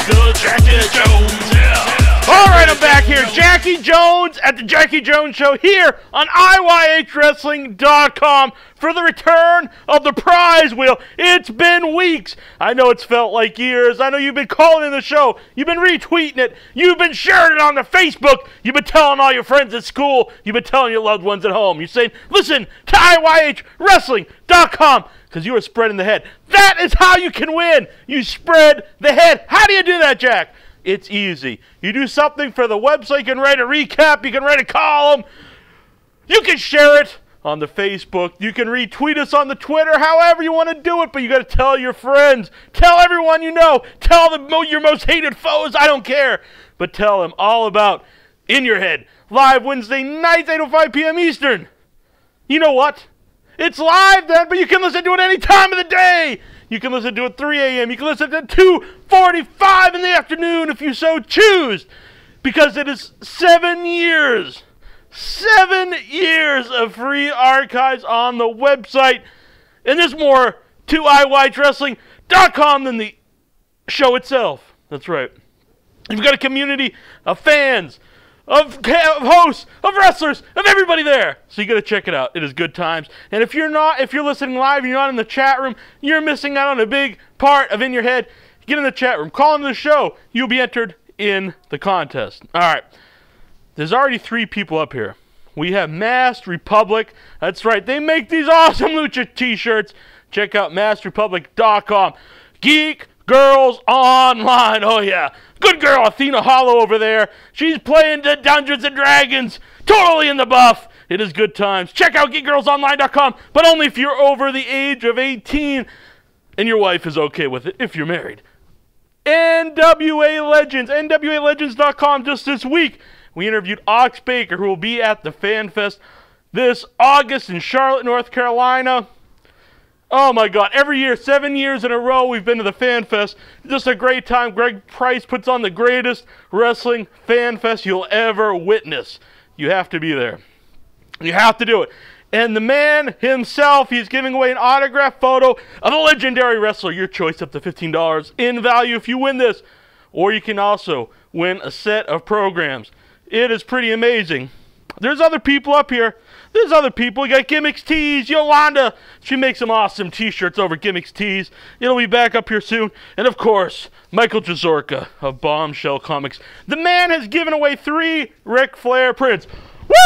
The Jackie Jones, yeah. All right, I'm back here. Jackie Jones at the Jackie Jones Show here on IYHWrestling.com for the return of the prize wheel. It's been weeks. I know it's felt like years. I know you've been calling in the show. You've been retweeting it. You've been sharing it on the Facebook. You've been telling all your friends at school. You've been telling your loved ones at home. You're saying, listen to IYHWrestling.com because you are spreading the head. That is how you can win. You spread the head. How do you do that, Jack? It's easy. You do something for the website. You can write a recap. You can write a column. You can share it on the Facebook. You can retweet us on the Twitter, however you want to do it, but you got to tell your friends. Tell everyone you know. Tell your most hated foes. I don't care. But tell them all about In Your Head. Live Wednesday nights, 8:05 p.m. Eastern. You know what? It's live then, but you can listen to it any time of the day. You can listen to it at 3 a.m. You can listen to it at 2:45 in the afternoon if you so choose. Because it is 7 years. 7 years of free archives on the website. And there's more to IYHWrestling.com than the show itself. That's right. You've got a community of fans, of hosts, of wrestlers, of everybody there. So you got to check it out. It is good times. And if you're listening live and you're not in the chat room, you're missing out on a big part of In Your Head. Get in the chat room. Call into the show. You'll be entered in the contest. All right. There's already 3 people up here. We have Masked Republic. That's right. They make these awesome Lucha t-shirts. Check out maskedrepublic.com. Geek Girls Online. Oh, yeah. Good girl, Athena Hollow over there. She's playing the Dungeons & Dragons. Totally in the buff. It is good times. Check out geekgirlsonline.com, but only if you're over the age of 18 and your wife is okay with it if you're married. NWA Legends. NWALegends.com just this week. We interviewed Ox Baker, who will be at the Fan Fest this August in Charlotte, North Carolina. Oh my God, every year, 7 years in a row, we've been to the Fan Fest. Just a great time. Greg Price puts on the greatest wrestling Fan Fest you'll ever witness. You have to be there. You have to do it. And the man himself, he's giving away an autographed photo of a legendary wrestler. Your choice up to $15 in value if you win this. Or you can also win a set of programs. It is pretty amazing. There's other people up here. There's other people. You got Gimmicks Tees. Yolanda. She makes some awesome t-shirts over Gimmicks Tees. It'll be back up here soon. And of course, Michael Jazorka of Bombshell Comics. The man has given away 3 Ric Flair prints. Woo!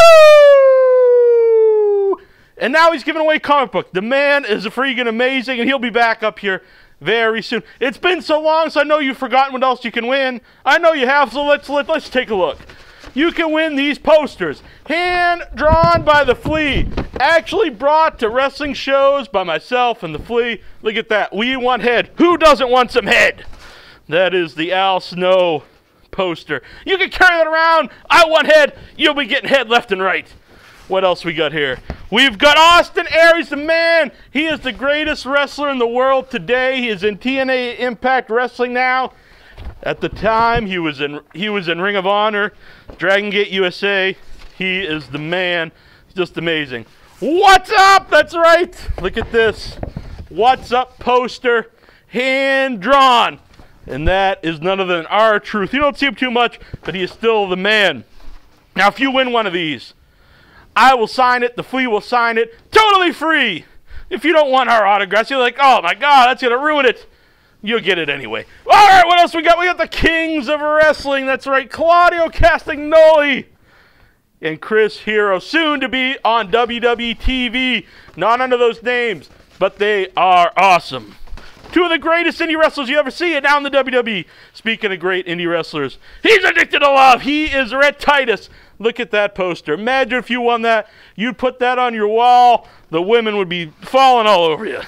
And now he's giving away a comic book. The man is freaking amazing, and he'll be back up here very soon. It's been so long, so I know you've forgotten what else you can win. I know you have, so let's take a look. You can win these posters, hand-drawn by the Flea, actually brought to wrestling shows by myself and the Flea. Look at that. We want head. Who doesn't want some head? That is the Al Snow poster. You can carry that around. I want head. You'll be getting head left and right. What else we got here? We've got Austin Aries, the man. He is the greatest wrestler in the world today. He is in TNA Impact Wrestling now. At the time, he was in Ring of Honor, Dragon Gate USA. He is the man. He's just amazing. What's up? That's right. Look at this. What's up poster, hand drawn. And that is none other than R-Truth. You don't see him too much, but he is still the man. Now, if you win one of these, I will sign it. The Flea will sign it. Totally free. If you don't want our autographs, you're like, oh my God, that's going to ruin it. You'll get it anyway. All right, what else we got? We got the Kings of Wrestling. That's right, Claudio Castagnoli and Chris Hero, soon to be on WWE TV. Not under those names, but they are awesome. 2 of the greatest indie wrestlers you ever see, and now in the WWE. Speaking of great indie wrestlers, he's addicted to love. He is Rhett Titus. Look at that poster. Imagine if you won that. You'd put that on your wall. The women would be falling all over you.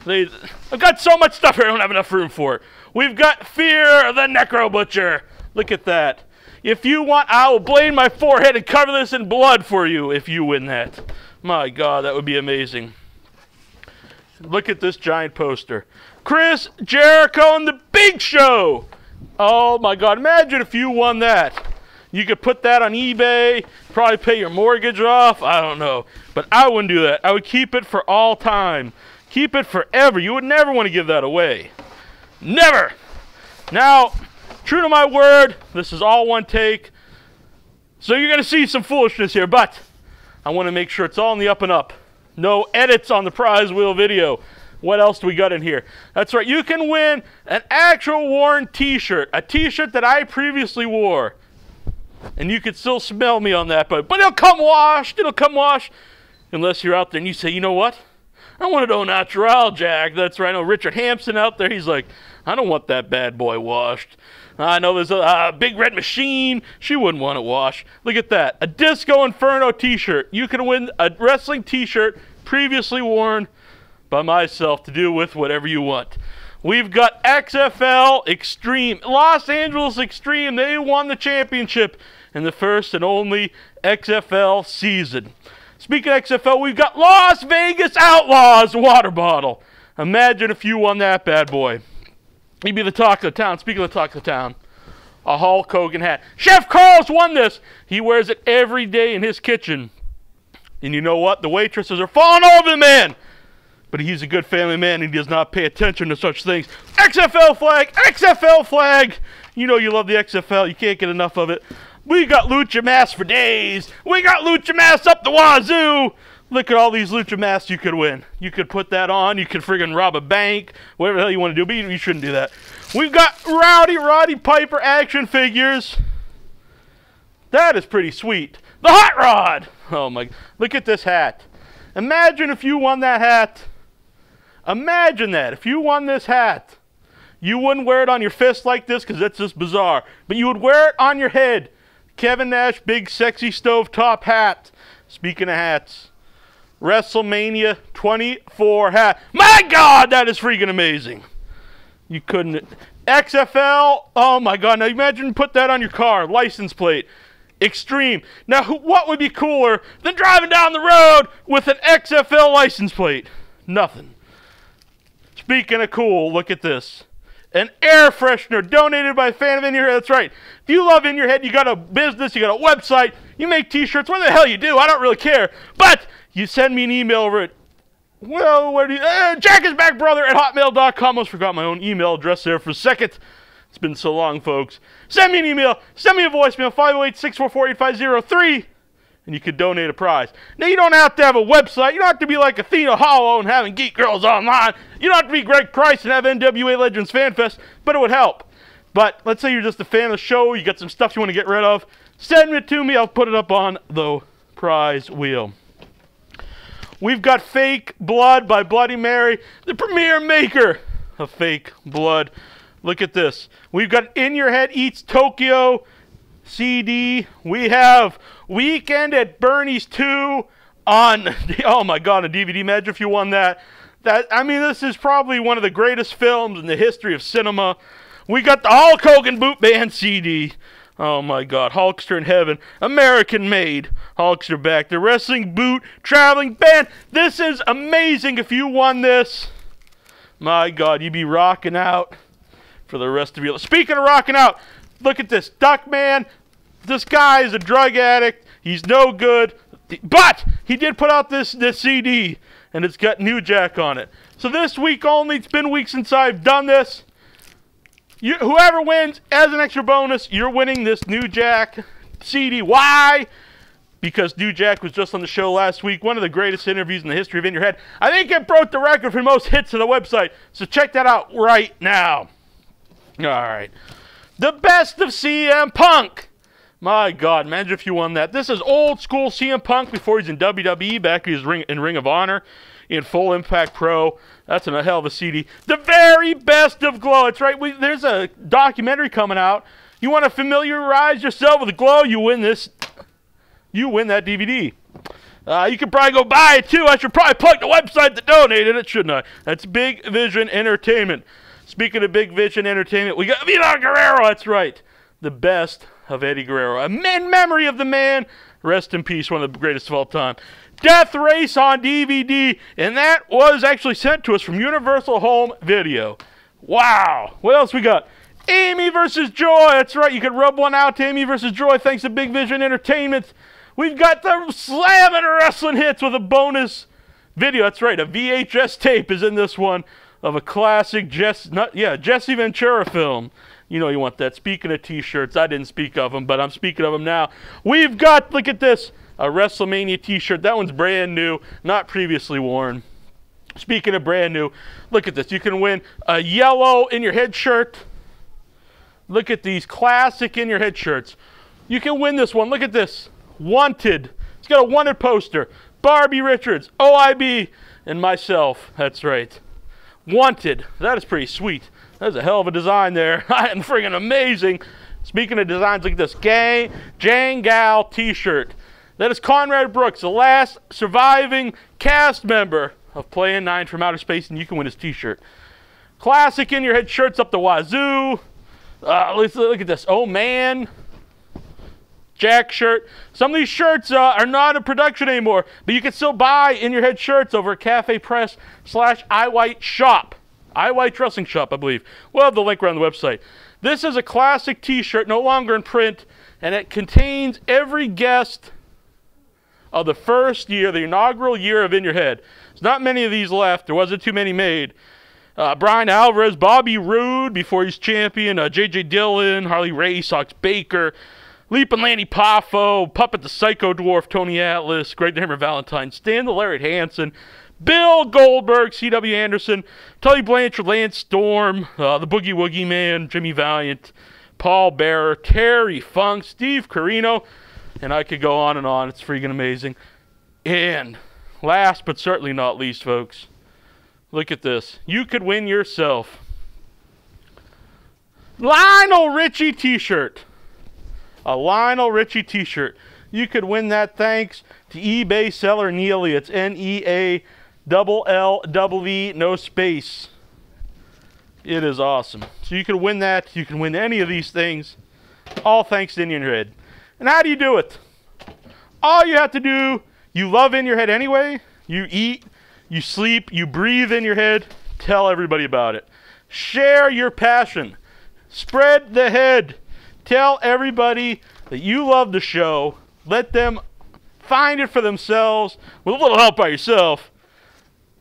I've got so much stuff here, I don't have enough room for it. We've got Fear the Necro Butcher. Look at that. If you want, I will blade my forehead and cover this in blood for you if you win that. My God, that would be amazing. Look at this giant poster. Chris Jericho and the Big Show. Oh my God, imagine if you won that. You could put that on eBay, probably pay your mortgage off. I don't know. But I wouldn't do that. I would keep it for all time. Keep it forever. You would never want to give that away. Never. Now, true to my word, this is all one take. So you're going to see some foolishness here, but I want to make sure it's all in the up and up. No edits on the prize wheel video. What else do we got in here? That's right, you can win an actual worn t-shirt. A t-shirt that I previously wore. And you could still smell me on that, but it'll come washed. It'll come washed. Unless you're out there and you say, you know what? I want it au natural, Jack. That's right. I know Richard Hampson out there. He's like, I don't want that bad boy washed. I know there's a big red machine. She wouldn't want it washed. Look at that. A Disco Inferno t-shirt. You can win a wrestling t-shirt previously worn by myself to do with whatever you want. We've got XFL Extreme. Los Angeles Extreme. They won the championship in the first and only XFL season. Speaking of XFL, we've got Las Vegas Outlaws water bottle. Imagine if you won that bad boy. You'd be the talk of the town. Speaking of the talk of the town, a Hulk Hogan hat. Chef Carl's won this. He wears it every day in his kitchen. And you know what? The waitresses are falling over the man. But he's a good family man and he does not pay attention to such things. XFL flag! XFL flag! You know you love the XFL. You can't get enough of it. We got lucha masks for days. We got lucha masks up the wazoo. Look at all these lucha masks you could win. You could put that on. You could friggin' rob a bank. Whatever the hell you want to do. But you shouldn't do that. We've got Roddy Piper action figures. That is pretty sweet. The Hot Rod. Oh my. Look at this hat. Imagine if you won that hat. Imagine that. If you won this hat. You wouldn't wear it on your fist like this because that's just bizarre. But you would wear it on your head. Kevin Nash, big sexy stovetop hat. Speaking of hats, WrestleMania 24 hat. My God, that is freaking amazing. You couldn't. XFL, oh my God. Now imagine put that on your car, license plate. Extreme. Now what would be cooler than driving down the road with an XFL license plate? Nothing. Speaking of cool, look at this. An air freshener donated by a fan of In Your Head. That's right. If you love In Your Head, you got a business, you got a website, you make t-shirts, what the hell you do, I don't really care. But you send me an email over at, well, where do you, jackisbackbrother@hotmail.com. Almost forgot my own email address there for a second. It's been so long, folks. Send me an email, send me a voicemail, 508-644-8503. And you could donate a prize. Now, you don't have to have a website. You don't have to be like Athena Hollow and having Geek Girls Online. You don't have to be Greg Price and have NWA Legends Fan Fest, but it would help. But let's say you're just a fan of the show. You got some stuff you want to get rid of. Send it to me. I'll put it up on the prize wheel. We've got Fake Blood by Bloody Mary, the premier maker of fake blood. Look at this. We've got In Your Head Eats Tokyo CD. We have Weekend at Bernie's 2 on, oh my God, a DVD. Imagine if you won that. I mean, this is probably one of the greatest films in the history of cinema. We got the Hulk Hogan Boot Band CD. Oh my God, Hulkster in Heaven. American made. Hulkster back. The Wrestling Boot Traveling Band. This is amazing. If you won this, my God, you'd be rocking out for the rest of your life. Speaking of rocking out, look at this. Duckman. This guy is a drug addict. He's no good. But he did put out this CD, and it's got New Jack on it. So this week only, it's been weeks since I've done this. Whoever wins, as an extra bonus, you're winning this New Jack CD. Why? Because New Jack was just on the show last week. One of the greatest interviews in the history of In Your Head. I think it broke the record for most hits on the website. So check that out right now. All right. The Best of CM Punk. My God, imagine if you won that. This is old school CM Punk before he's in WWE, back in his in Ring of Honor, in Full Impact Pro. That's a hell of a CD. The Very Best of Glow. That's right. There's a documentary coming out. You want to familiarize yourself with Glow, you win this. You win that DVD. You can probably go buy it too. I should probably plug the website that donated it, shouldn't I? That's Big Vision Entertainment. Speaking of Big Vision Entertainment, we got Vito Guerrero. That's right. The best of Eddie Guerrero. In memory of the man. Rest in peace, one of the greatest of all time. Death Race on DVD. And that was actually sent to us from Universal Home Video. Wow. What else we got? Amy versus Joy. That's right. You could rub one out to Amy versus Joy thanks to Big Vision Entertainment. We've got the Slamming Wrestling Hits with a bonus video. That's right. A VHS tape is in this one of a classic Jesse Ventura film. You know you want that. Speaking of t-shirts, I didn't speak of them, but I'm speaking of them now. We've got, look at this, a WrestleMania t-shirt. That one's brand new, not previously worn. Speaking of brand new, look at this. You can win a yellow in your head shirt. Look at these classic in your head shirts. You can win this one. Look at this. Wanted. It's got a wanted poster. Barbie Richards, OIB, and myself. That's right. Wanted. That is pretty sweet. That's a hell of a design there. I'm friggin' amazing. Speaking of designs, look at this. Jangal t-shirt. That is Conrad Brooks, the last surviving cast member of Plan 9 from Outer Space, and you can win his t-shirt. Classic in your head shirts up the wazoo. Let's look at this. Oh man. Jack shirt. Some of these shirts are not in production anymore, but you can still buy in your head shirts over at Cafe Press / IYH shop. IYH Wrestling Shop, I believe. We'll have the link around the website. This is a classic t-shirt, no longer in print, and it contains every guest of the first year, the inaugural year of In Your Head. There's not many of these left. There wasn't too many made. Brian Alvarez, Bobby Roode before he's champion, J.J. Dillon, Harley Race, Ox Baker, Leap and Lanny Poffo, Puppet the Psycho Dwarf, Tony Atlas, Greg the Hammer Valentine, Stan the Lariat Hansen, Bill Goldberg, C.W. Anderson, Tully Blanchard, Lance Storm, the Boogie Woogie Man, Jimmy Valiant, Paul Bearer, Terry Funk, Steve Carino, and I could go on and on. It's freaking amazing. And last but certainly not least, folks, look at this. You could win yourself Lionel Richie t-shirt. A Lionel Richie t-shirt. You could win that thanks to eBay seller Neely. It's NEALLE, no space. It is awesome. So you can win that. You can win any of these things. All thanks to In Your Head. And how do you do it? All you have to do, you love In Your Head anyway. You eat, you sleep, you breathe In Your Head. Tell everybody about it. Share your passion. Spread the head. Tell everybody that you love the show. Let them find it for themselves with a little help by yourself.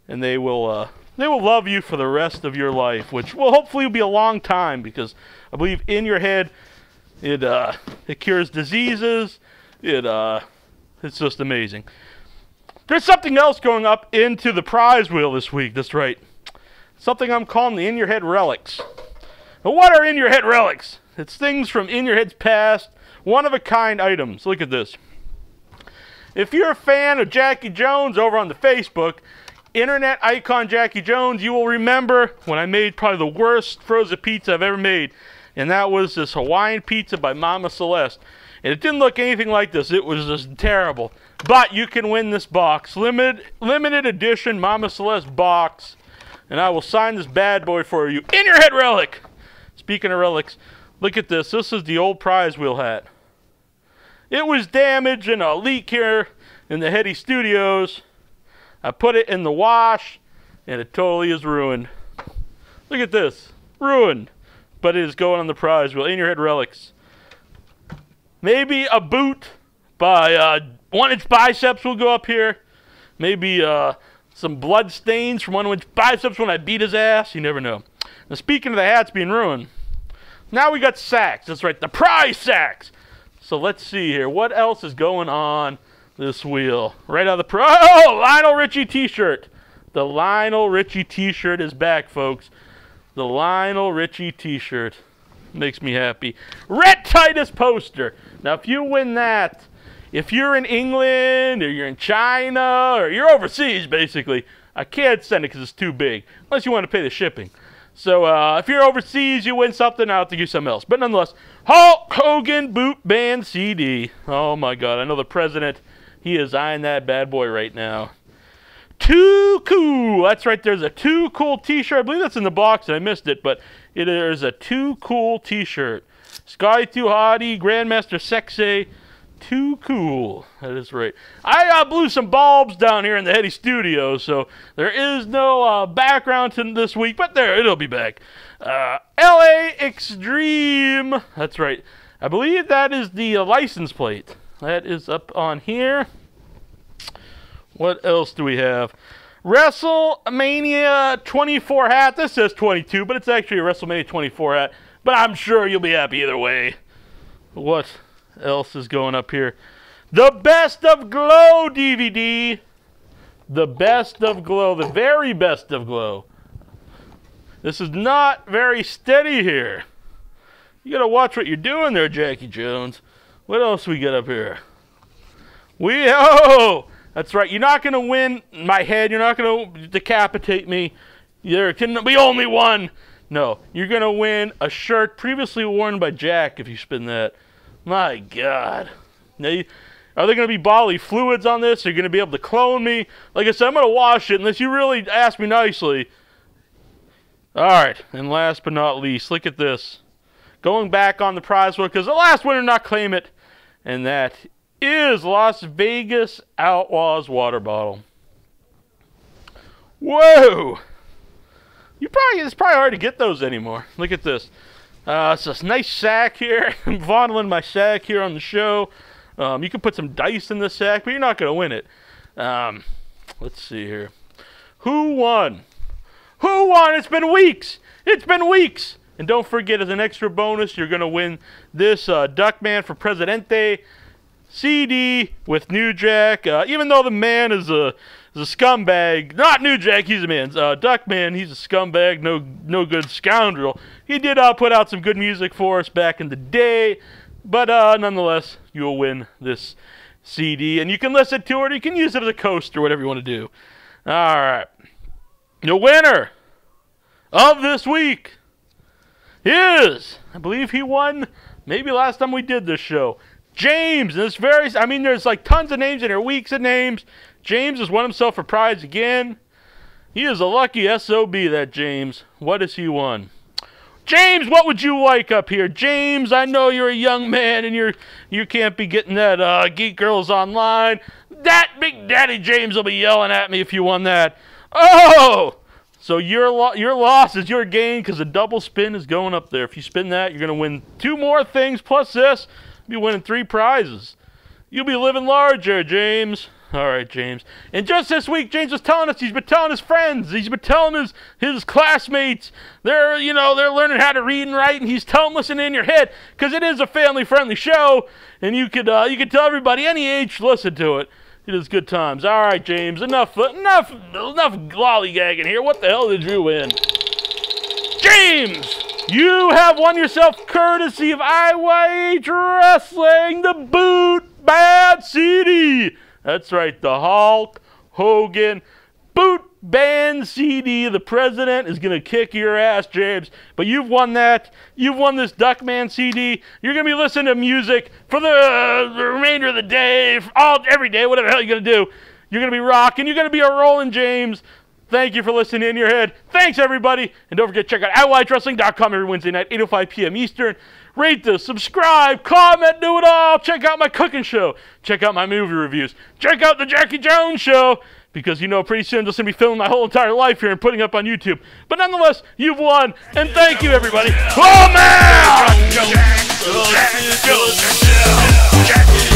And they will love you for the rest of your life, which will hopefully be a long time, because I believe In Your Head, it cures diseases. It's just amazing. There's something else going up into the prize wheel this week. That's right. Something I'm calling the In Your Head relics. Now, what are In Your Head relics? It's things from In Your Head's past, one-of-a-kind items. Look at this. If you're a fan of Jackie Jones over on the Facebook, internet icon Jackie Jones, you will remember when I made probably the worst frozen pizza I've ever made, and that was this Hawaiian pizza by Mama Celeste. And it didn't look anything like this. It was just terrible. But you can win this box. Limited edition Mama Celeste box. And I will sign this bad boy for you. In Your Head relic. Speaking of relics, look at this. This is the old prize wheel hat. It was damaged in a leak here in the Heady Studios. I put it in the wash, and it totally is ruined. Look at this. Ruined. But it is going on the prize wheel. In Your Head relics. Maybe a boot by 1-inch biceps will go up here. Maybe some blood stains from 1-inch biceps when I beat his ass. You never know. Now, speaking of the hats being ruined, now we got sacks. That's right, the prize sacks. So let's see here. What else is going on this wheel? Right out of the Lionel Richie t-shirt. The Lionel Richie t-shirt is back, folks. The Lionel Richie t-shirt. Makes me happy. Rhett Titus poster. Now, if you win that, if you're in England or you're in China or you're overseas, basically, I can't send it because it's too big, unless you want to pay the shipping. So if you're overseas, you win something, I'll have to give you something else. But nonetheless, Hulk Hogan Boot Band CD. Oh, my God. I know the president, he is eyeing that bad boy right now. Too Cool. That's right. There's a Too Cool t-shirt. I believe that's in the box, and I missed it, but it is a Too Cool t-shirt. Sky Too Hottie, Grandmaster Sexay, Too Cool. That is right. I blew some bulbs down here in the Heady Studio, so there is no background to this week, but there, it'll be back. LA Extreme. That's right. I believe that is the license plate. That is up on here. What else do we have? WrestleMania 24 hat. This says 22, but it's actually a WrestleMania 24 hat. but I'm sure you'll be happy either way. What else is going up here? The Best of Glow DVD. The Best of Glow. The very best of Glow. This is not very steady here. You gotta watch what you're doing there, Jackie Jones. What else we got up here? Oh! That's right. You're not gonna win my head. You're not gonna decapitate me. There can be only one. No. You're gonna win a shirt previously worn by Jack if you spin that. My God. Now, are there going to be bodily fluids on this? Are you going to be able to clone me? Like I said, I'm going to wash it unless you really ask me nicely. All right. And last but not least, look at this. Going back on the prize wheel because the last winner did not claim it. And that is Las Vegas Outlaws water bottle. Whoa. It's probably hard to get those anymore. Look at this. It's this nice sack here. I'm fondling my sack here on the show. You can put some dice in this sack, but you're not going to win it. Let's see here. Who won? Who won? It's been weeks. It's been weeks. And don't forget, as an extra bonus, you're going to win this Duckman for Presidente CD with New Jack. Even though the man is a scumbag, not New Jack, he's a man. Duckman, he's a scumbag, no good scoundrel. He did put out some good music for us back in the day. But nonetheless, you'll win this CD. And you can listen to it, or you can use it as a coaster, whatever you want to do. All right. The winner of this week is, I believe he won maybe last time we did this show, James. And this there's like tons of names in here, weeks of names. James has won himself a prize again. He is a lucky SOB, that James. What has he won? James, what would you like up here? James, I know you're a young man and you can't be getting that Geek Girls Online. That Big Daddy James will be yelling at me if you won that. Oh! So your loss is your gain because the double spin is going up there. If you spin that, you're going to win 2 more things plus this. You'll be winning 3 prizes. You'll be living larger, James. All right, James. And just this week, James was telling us he's been telling his friends, he's been telling his classmates, they're learning how to read and write, and he's telling them, listen in your head, because it is a family-friendly show, and you could tell everybody any age to listen to it. It is good times. All right, James, enough lollygagging here. What the hell did you win? James, you have won yourself courtesy of IYH Wrestling, the Boot Bad CD. That's right, the Hulk Hogan Boot Band CD. The president is going to kick your ass, James. But you've won that. You've won this Duckman CD. You're going to be listening to music for the remainder of the day, every day, whatever the hell you're going to do. You're going to be rocking. You're going to be a rolling, James. Thank you for listening in your head. Thanks, everybody. And don't forget to check out IYHWrestling.com every Wednesday night, 8:05 p.m. Eastern. Rate this, subscribe, comment, do it all. Check out my cooking show. Check out my movie reviews. Check out the Jackie Jones Show. Because, pretty soon I'm just going to be filming my whole entire life here and putting up on YouTube. But nonetheless, you've won. And thank you, everybody. Oh, man!